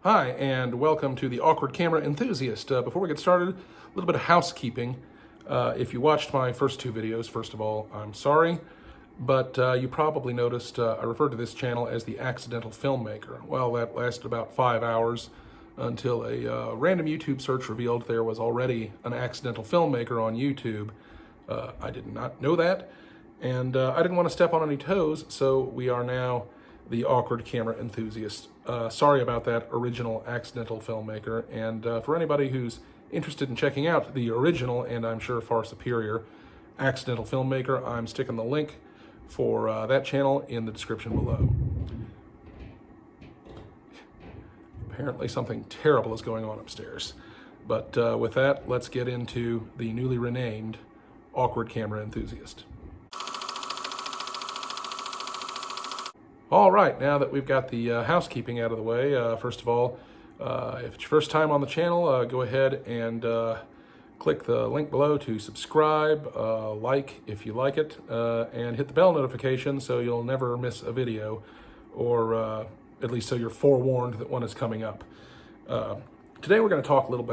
Hi, and welcome to the Awkward Camera Enthusiast. Before we get started, a little bit of housekeeping. If you watched my first two videos, first of all, I'm sorry, but you probably noticed I referred to this channel as the Accidental Filmmaker. Well, that lasted about 5 hours until a random YouTube search revealed there was already an accidental filmmaker on YouTube. I did not know that, and I didn't want to step on any toes, so we are now the Awkward Camera Enthusiast. Sorry about that original accidental filmmaker, and for anybody who's interested in checking out the original, and I'm sure far superior, accidental filmmaker, I'm sticking the link for that channel in the description below. Apparently something terrible is going on upstairs. But with that, let's get into the newly renamed Awkward Camera Enthusiast. All right, now that we've got the housekeeping out of the way, first of all, if it's your first time on the channel, go ahead and click the link below to subscribe, like if you like it, and hit the bell notification so you'll never miss a video, or at least so you're forewarned that one is coming up. Today we're going to talk a little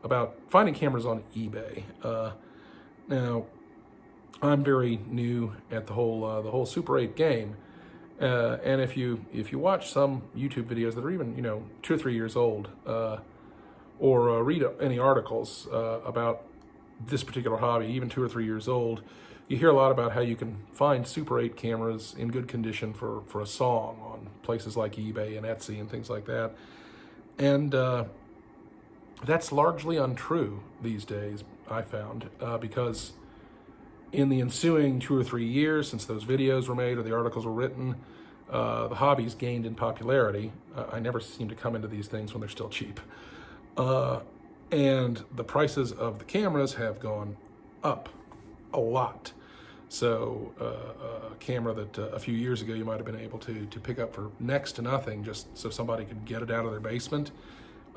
about finding cameras on eBay. Now, I'm very new at the whole Super-8 game. And if you watch some YouTube videos that are even 2 or 3 years old, or read any articles about this particular hobby, even 2 or 3 years old, you hear a lot about how you can find Super-8 cameras in good condition for a song on places like eBay and Etsy and things like that. And that's largely untrue these days, I found, because in the ensuing 2 or 3 years since those videos were made or the articles were written, the hobby's gained in popularity. I never seem to come into these things when they're still cheap. And the prices of the cameras have gone up a lot. So a camera that a few years ago you might have been able to pick up for next to nothing just so somebody could get it out of their basement,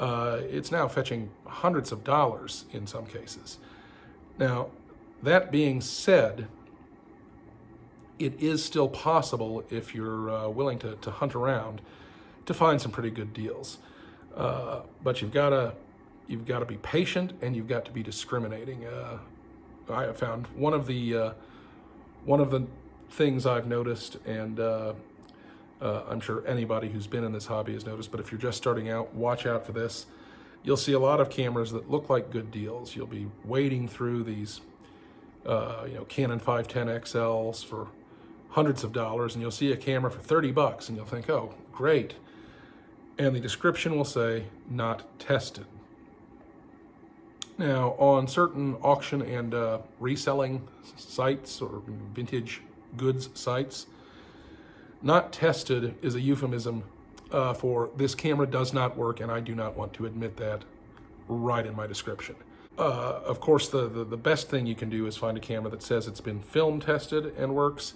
it's now fetching hundreds of dollars in some cases. Now, that being said, it is still possible, if you're willing to hunt around, to find some pretty good deals. But you've got to be patient, and you've got to be discriminating. I have found one of the things I've noticed, and I'm sure anybody who's been in this hobby has noticed, but if you're just starting out, watch out for this. You'll see a lot of cameras that look like good deals. You'll be wading through these Canon 510 XLs for hundreds of dollars, and you'll see a camera for 30 bucks, and you'll think, oh, great. And the description will say, not tested. Now, on certain auction and reselling sites or vintage goods sites, not tested is a euphemism for this camera does not work, and I do not want to admit that right in my description. Of course, the best thing you can do is find a camera that says it's been film tested and works.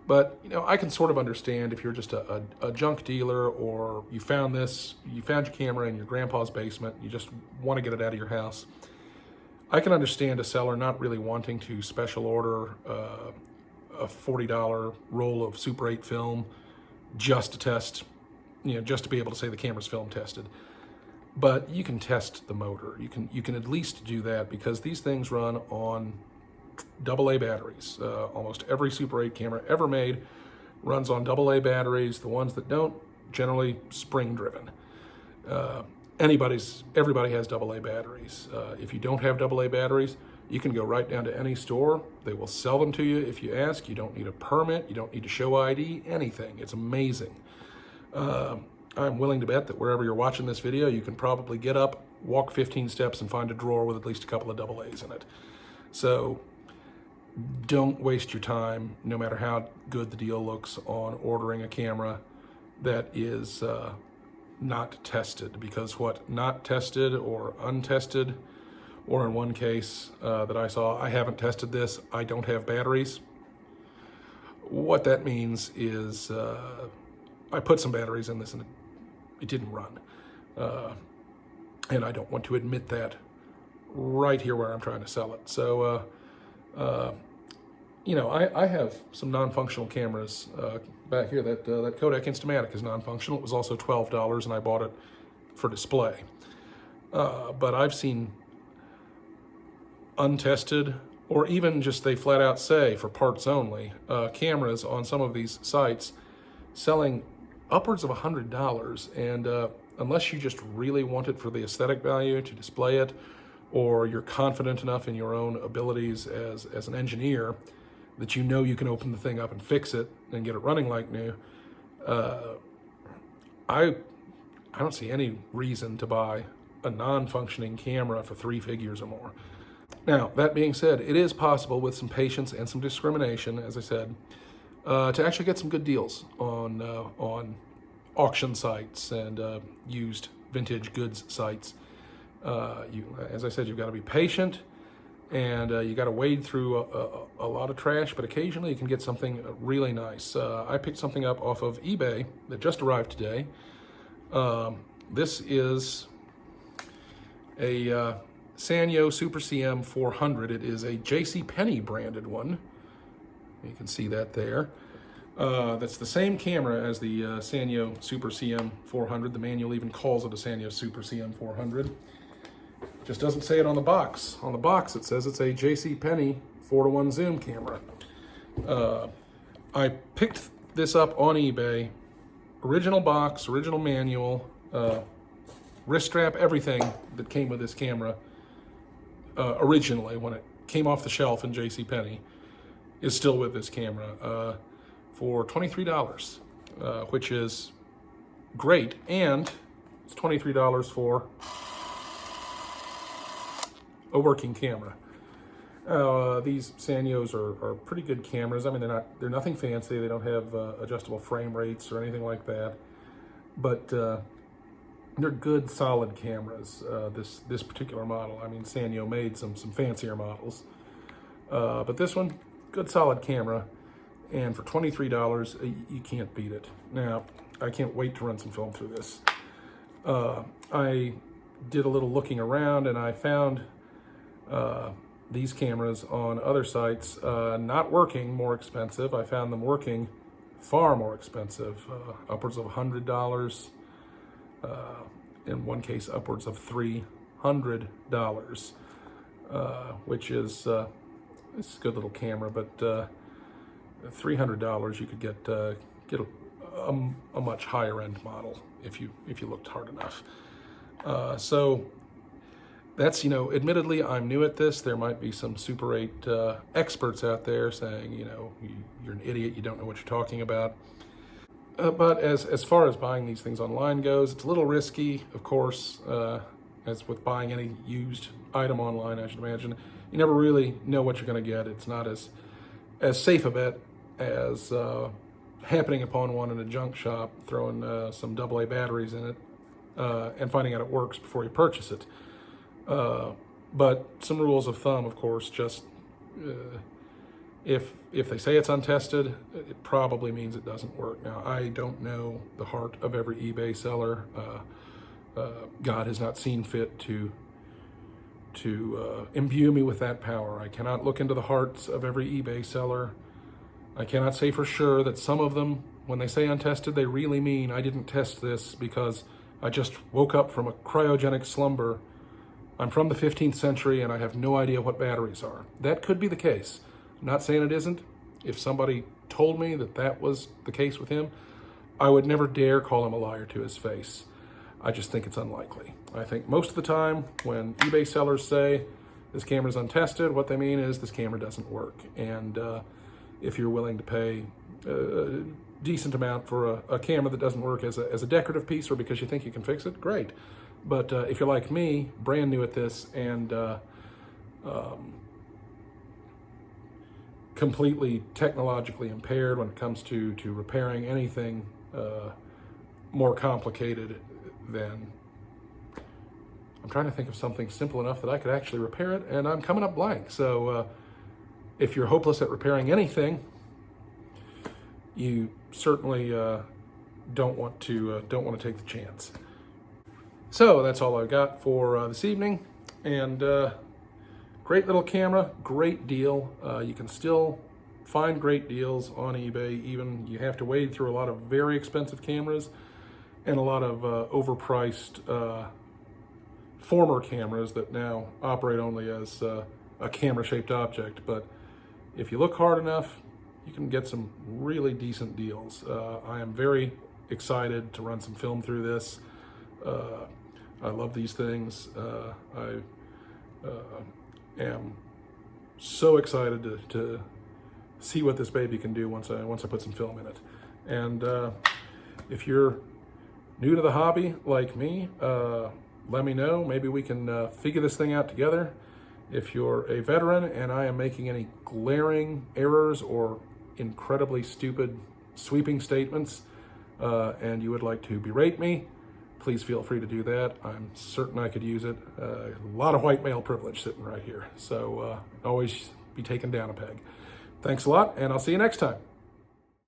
But I can sort of understand if you're just a junk dealer, or you found your camera in your grandpa's basement, you just want to get it out of your house. I can understand a seller not really wanting to special order a $40 roll of Super-8 film just to test, just to be able to say the camera's film tested. But you can test the motor. You can at least do that, because these things run on AA batteries. Almost every Super-8 camera ever made runs on AA batteries. The ones that don't, generally spring-driven. Everybody has AA batteries. If you don't have AA batteries, you can go right down to any store. They will sell them to you if you ask. You don't need a permit. You don't need to show ID, anything. It's amazing. I'm willing to bet that wherever you're watching this video, you can probably get up, walk 15 steps, and find a drawer with at least a couple of AA's in it. So don't waste your time, no matter how good the deal looks, on ordering a camera that is not tested. Because what not tested or untested, or in one case that I saw, I haven't tested this, I don't have batteries. What that means is I put some batteries in this and it didn't run. And I don't want to admit that right here where I'm trying to sell it. So, I have some non-functional cameras back here. That Kodak Instamatic is non-functional. It was also $12, and I bought it for display. But I've seen untested, or even just they flat out say for parts only, cameras on some of these sites selling upwards of $100. And unless you just really want it for the aesthetic value to display it, or you're confident enough in your own abilities as an engineer that you know you can open the thing up and fix it and get it running like new, I don't see any reason to buy a non-functioning camera for 3 figures or more. Now, that being said, it is possible with some patience and some discrimination, as I said, to actually get some good deals on auction sites and used vintage goods sites. As I said, you've got to be patient, and you got to wade through a lot of trash, but occasionally you can get something really nice. I picked something up off of eBay that just arrived today. This is a Sankyo Super-8 400. It is a JCPenney branded one. You can see that there. That's the same camera as the Sankyo Super-8 400. The manual even calls it a Sankyo Super-8 400. Just doesn't say it on the box. On the box it says it's a JCPenney 4:1 zoom camera. I picked this up on eBay. Original box, original manual, wrist strap, everything that came with this camera originally when it came off the shelf in JCPenney is still with this camera for $23, which is great, and it's $23 for a working camera. These Sanyos are pretty good cameras. I mean, they're nothing fancy. They don't have adjustable frame rates or anything like that, but they're good, solid cameras. This particular model. I mean, Sankyo made some fancier models, but this one, good, solid camera, and for $23, you can't beat it. Now, I can't wait to run some film through this. I did a little looking around, and I found these cameras on other sites not working, more expensive. I found them working far more expensive, upwards of $100. In one case, upwards of $300, which is it's a good little camera, but $300 you could get a much higher end model if you looked hard enough. So that's, admittedly, I'm new at this. There might be some Super 8 experts out there saying, you're an idiot, you don't know what you're talking about. But as far as buying these things online goes, it's a little risky, of course, as with buying any used item online, I should imagine. You never really know what you're going to get. It's not as safe a bet as happening upon one in a junk shop, throwing some AA batteries in it, and finding out it works before you purchase it. But some rules of thumb, of course, just if they say it's untested, it probably means it doesn't work. Now, I don't know the heart of every eBay seller. God has not seen fit to imbue me with that power. I cannot look into the hearts of every eBay seller. I cannot say for sure that some of them, when they say untested, they really mean I didn't test this because I just woke up from a cryogenic slumber. I'm from the 15th century and I have no idea what batteries are. That could be the case. I'm not saying it isn't. If somebody told me that was the case with him, I would never dare call him a liar to his face. I just think it's unlikely. I think most of the time when eBay sellers say this camera's untested, what they mean is this camera doesn't work. And if you're willing to pay a decent amount for a camera that doesn't work as a decorative piece or because you think you can fix it, great. But if you're like me, brand new at this, and completely technologically impaired when it comes to repairing anything more complicated than, I'm trying to think of something simple enough that I could actually repair it, and I'm coming up blank. So if you're hopeless at repairing anything, you certainly don't want to take the chance. So that's all I've got for this evening, and great little camera, great deal. You can still find great deals on eBay, even you have to wade through a lot of very expensive cameras. and a lot of overpriced former cameras that now operate only as a camera-shaped object. But if you look hard enough, you can get some really decent deals. I am very excited to run some film through this. I love these things. I am so excited to see what this baby can do once I put some film in it. And if you're new to the hobby like me, let me know. Maybe we can figure this thing out together. If you're a veteran and I am making any glaring errors or incredibly stupid sweeping statements, and you would like to berate me, please feel free to do that. I'm certain I could use it. A lot of white male privilege sitting right here. So always be taken down a peg. Thanks a lot, and I'll see you next time.